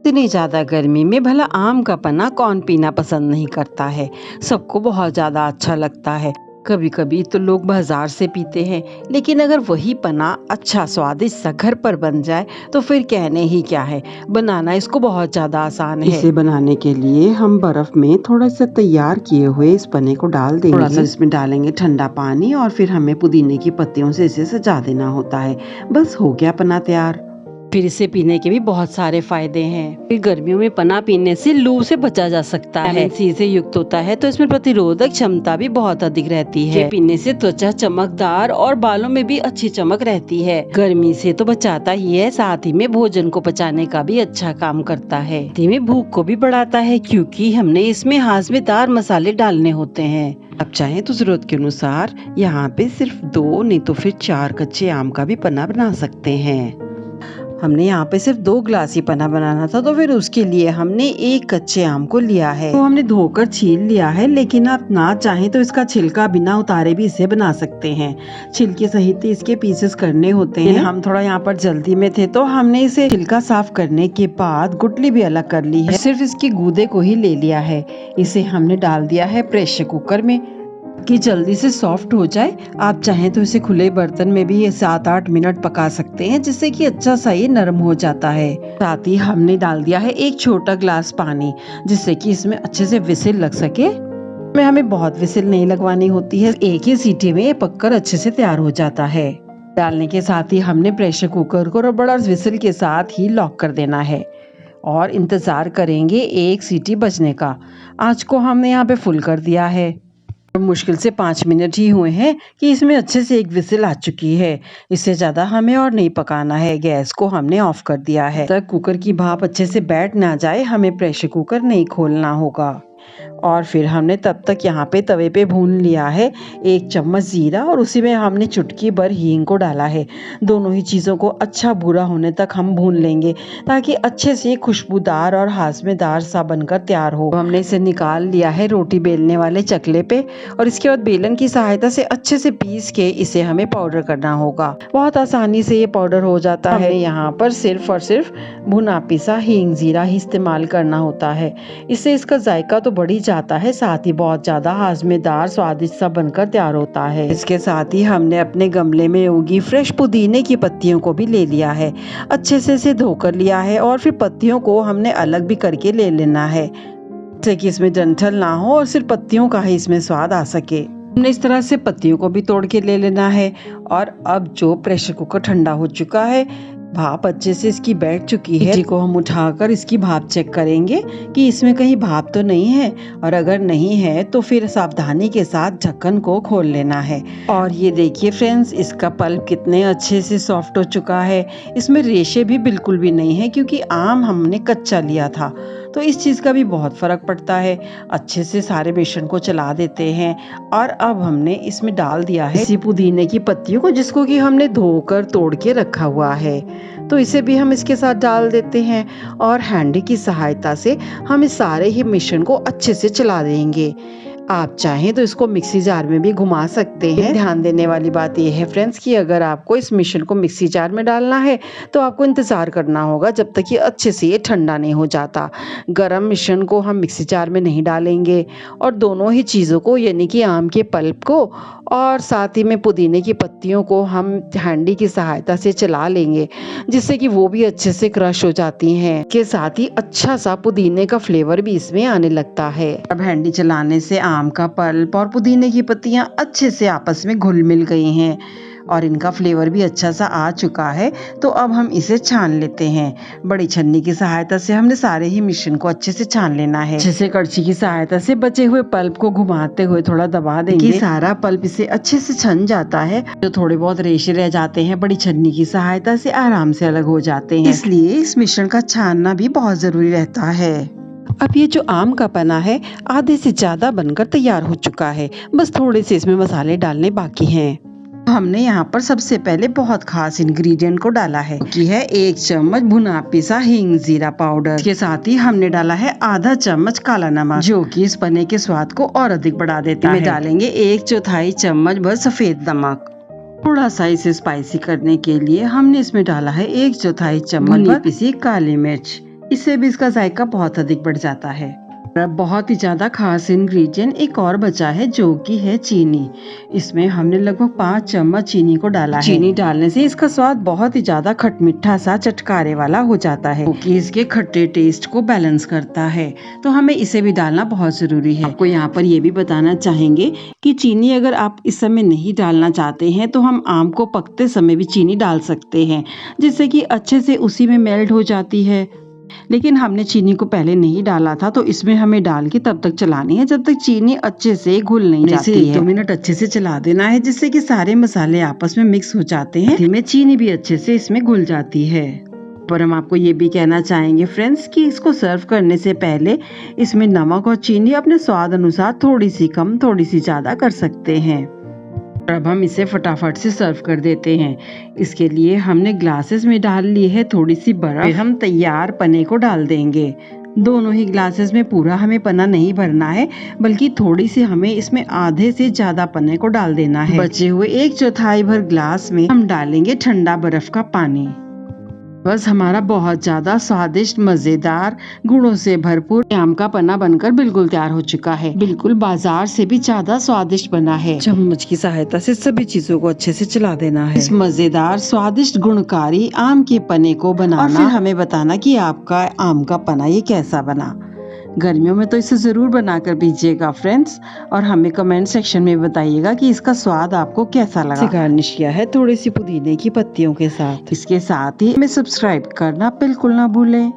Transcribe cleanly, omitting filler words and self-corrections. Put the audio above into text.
इतनी ज़्यादा गर्मी में भला आम का पन्ना कौन पीना पसंद नहीं करता है। सबको बहुत ज़्यादा अच्छा लगता है। कभी कभी तो लोग बाजार से पीते हैं, लेकिन अगर वही पन्ना अच्छा स्वादिष्ट सा घर पर बन जाए तो फिर कहने ही क्या है। बनाना इसको बहुत ज़्यादा आसान है। इसे बनाने के लिए हम बर्फ में थोड़ा सा तैयार किए हुए इस पन्ने को डाल देंगे। थोड़ा सा इसमें डालेंगे ठंडा पानी और फिर हमें पुदीने की पत्तियों से इसे सजा देना होता है। बस हो गया पन्ना तैयार। फिर इसे पीने के भी बहुत सारे फायदे हैं। फिर गर्मियों में पन्ना पीने से लू से बचा जा सकता है। विटामिन सी से युक्त होता है तो इसमें प्रतिरोधक क्षमता भी बहुत अधिक रहती है। पीने से त्वचा चमकदार और बालों में भी अच्छी चमक रहती है। गर्मी से तो बचाता ही है, साथ ही में भोजन को पचाने का भी अच्छा काम करता है। धीमे भूख को भी बढ़ाता है, क्योंकि हमने इसमें हाशमेदार मसाले डालने होते हैं। आप चाहें तो जरूरत के अनुसार यहाँ पे सिर्फ 2 नहीं तो फिर 4 कच्चे आम का भी पन्ना बना सकते हैं। हमने यहाँ पे सिर्फ 2 गिलास ही पन्ना बनाना था, तो फिर उसके लिए हमने 1 कच्चे आम को लिया है। तो हमने धोकर छील लिया है, लेकिन आप ना चाहें तो इसका छिलका बिना उतारे भी इसे बना सकते हैं। छिलके सहित इसके पीसेस करने होते हैं। हम थोड़ा यहाँ पर जल्दी में थे तो हमने इसे छिलका साफ करने के बाद गुठली भी अलग कर ली है। सिर्फ इसकी गूदे को ही ले लिया है। इसे हमने डाल दिया है प्रेशर कुकर में कि जल्दी से सॉफ्ट हो जाए। आप चाहें तो इसे खुले बर्तन में भी 7-8 मिनट पका सकते हैं, जिससे कि अच्छा सा ये नरम हो जाता है। साथ ही हमने डाल दिया है 1 छोटा गिलास पानी, जिससे कि इसमें अच्छे से विसिल लग सके। में हमें बहुत विसिल नहीं लगवानी होती है, एक ही सीटी में ये पककर अच्छे से तैयार हो जाता है। डालने के साथ ही हमने प्रेशर कुकर को रबड़ और विसिल के साथ ही लॉक कर देना है और इंतजार करेंगे 1 सीटी बजने का। आंच को हमने यहाँ पे फुल कर दिया है। मुश्किल से 5 मिनट ही हुए हैं कि इसमें अच्छे से 1 विसिल आ चुकी है। इससे ज़्यादा हमें और नहीं पकाना है। गैस को हमने ऑफ कर दिया है। तब कुकर की भाप अच्छे से बैठ ना जाए, हमें प्रेशर कुकर नहीं खोलना होगा। और फिर हमने तब तक यहाँ पे तवे पे भून लिया है 1 चम्मच जीरा, और उसी में हमने चुटकी भर हींग को डाला है। दोनों ही चीज़ों को अच्छा भूरा होने तक हम भून लेंगे, ताकि अच्छे से खुशबूदार और हाशमेदार सा बनकर तैयार हो। हमने इसे निकाल लिया है रोटी बेलने वाले चकले पे, और इसके बाद बेलन की सहायता से अच्छे से पीस के इसे हमें पाउडर करना होगा। बहुत आसानी से ये पाउडर हो जाता है। यहाँ पर सिर्फ और सिर्फ भुना पिसा हींग जीरा ही इस्तेमाल करना होता है। इससे इसका जायका तो बढ़ ही जाता है, साथ ही बहुत ज्यादा हाशमेदार स्वादिष्ट सा बनकर तैयार होता है। इसके साथ ही हमने अपने गमले में उगी फ्रेश पुदीने की पत्तियों को भी ले लिया है। अच्छे से इसे धोकर लिया है और फिर पत्तियों को हमने अलग भी करके ले लेना है, जिससे कि इसमें डंठल ना हो और सिर्फ पत्तियों का ही इसमें स्वाद आ सके। हमने इस तरह से पत्तियों को भी तोड़ के ले लेना है। और अब जो प्रेशर कुकर ठंडा हो चुका है, भाप अच्छे से इसकी बैठ चुकी है, इसी को हम उठाकर इसकी भाप चेक करेंगे कि इसमें कहीं भाप तो नहीं है, और अगर नहीं है तो फिर सावधानी के साथ ढक्कन को खोल लेना है। और ये देखिए फ्रेंड्स, इसका पल्प कितने अच्छे से सॉफ्ट हो चुका है। इसमें रेशे भी बिल्कुल भी नहीं है, क्योंकि आम हमने कच्चा लिया था, तो इस चीज़ का भी बहुत फ़र्क पड़ता है। अच्छे से सारे मिश्रण को चला देते हैं, और अब हमने इसमें डाल दिया है इसी पुदीने की पत्तियों को, जिसको कि हमने धोकर तोड़ के रखा हुआ है। तो इसे भी हम इसके साथ डाल देते हैं, और हैंडी की सहायता से हम इस सारे ही मिश्रण को अच्छे से चला देंगे। आप चाहें तो इसको मिक्सी जार में भी घुमा सकते हैं। ध्यान देने वाली बात यह है फ्रेंड्स कि अगर आपको इस मिश्रण को मिक्सी जार में डालना है तो आपको इंतज़ार करना होगा जब तक कि अच्छे से ये ठंडा नहीं हो जाता। गरम मिश्रण को हम मिक्सी जार में नहीं डालेंगे, और दोनों ही चीज़ों को, यानी कि आम के पल्प को और साथ ही में पुदीने की पत्तियों को हम हैंडी की सहायता से चला लेंगे, जिससे कि वो भी अच्छे से क्रश हो जाती हैं। के साथ ही अच्छा सा पुदीने का फ्लेवर भी इसमें आने लगता है। अब हैंडी चलाने से आम का पल्प और पुदीने की पत्तियां अच्छे से आपस में घुल मिल गई हैं, और इनका फ्लेवर भी अच्छा सा आ चुका है। तो अब हम इसे छान लेते हैं। बड़ी छन्नी की सहायता से हमने सारे ही मिश्रण को अच्छे से छान लेना है। अच्छे से कड़छी की सहायता से बचे हुए पल्प को घुमाते हुए थोड़ा दबा देंगे, सारा पल्प इसे अच्छे से छन जाता है। जो थोड़े बहुत रेशे रह जाते हैं, बड़ी छन्नी की सहायता से आराम से अलग हो जाते हैं। इसलिए इस मिश्रण का छानना भी बहुत जरूरी रहता है। अब ये जो आम का पन्ना है आधे से ज्यादा बनकर तैयार हो चुका है। बस थोड़े से इसमें मसाले डालने बाकी हैं। हमने यहाँ पर सबसे पहले बहुत खास इंग्रेडिएंट को डाला है, कि है 1 चम्मच भुना पिसा हींग जीरा पाउडर। इसके साथ ही हमने डाला है आधा चम्मच काला नमक, जो कि इस पन्ने के स्वाद को और अधिक बढ़ा देता है। डालेंगे 1/4 चम्मच भर सफेद नमक। थोड़ा सा इसे स्पाइसी करने के लिए हमने इसमें डाला है 1/4 चम्मच भर पिसी काली मिर्च। इससे भी इसका जायका बहुत अधिक बढ़ जाता है। बहुत ही ज्यादा खास इंग्रेडिएंट एक और बचा है जो कि है चीनी। इसमें हमने लगभग 5 चम्मच चीनी को डाला है। चीनी डालने से इसका स्वाद बहुत ही ज्यादा खटमिठा सा चटकारे वाला हो जाता है, क्योंकि इसके खट्टे टेस्ट को बैलेंस करता है। तो हमें इसे भी डालना बहुत जरूरी है। आपको यहाँ पर ये भी बताना चाहेंगे कि चीनी अगर आप इस समय नहीं डालना चाहते हैं तो हम आम को पकते समय भी चीनी डाल सकते हैं, जिससे कि अच्छे से उसी में मेल्ट हो जाती है। लेकिन हमने चीनी को पहले नहीं डाला था, तो इसमें हमें डाल के तब तक चलानी है जब तक चीनी अच्छे से घुल नहीं जाती है। 2 मिनट अच्छे से चला देना है, जिससे कि सारे मसाले आपस में मिक्स हो जाते हैं। धीमे चीनी भी अच्छे से इसमें घुल जाती है। पर हम आपको ये भी कहना चाहेंगे फ्रेंड्स कि इसको सर्व करने से पहले इसमें नमक और चीनी अपने स्वाद अनुसार थोड़ी सी कम थोड़ी सी ज्यादा कर सकते हैं। अब हम इसे फटाफट से सर्व कर देते हैं। इसके लिए हमने ग्लासेस में डाल ली है थोड़ी सी बर्फ। फिर हम तैयार पन्ने को डाल देंगे। दोनों ही ग्लासेस में पूरा हमें पन्ना नहीं भरना है, बल्कि थोड़ी सी हमें इसमें आधे से ज्यादा पन्ने को डाल देना है। बचे हुए 1/4 भर ग्लास में हम डालेंगे ठंडा बर्फ का पानी। बस हमारा बहुत ज्यादा स्वादिष्ट मजेदार गुणों से भरपूर आम का पन्ना बनकर बिल्कुल तैयार हो चुका है। बिल्कुल बाजार से भी ज्यादा स्वादिष्ट बना है। चम्मच की सहायता से सभी चीजों को अच्छे से चला देना है। इस मजेदार स्वादिष्ट गुणकारी आम के पन्ने को बनाना और फिर हमें बताना कि आपका आम का पन्ना ये कैसा बना। गर्मियों में तो इसे जरूर बनाकर पीजिएगा फ्रेंड्स, और हमें कमेंट सेक्शन में बताइएगा कि इसका स्वाद आपको कैसा लगा। गार्निश किया है थोड़ी सी पुदीने की पत्तियों के साथ। इसके साथ ही हमें सब्सक्राइब करना बिल्कुल ना भूलें।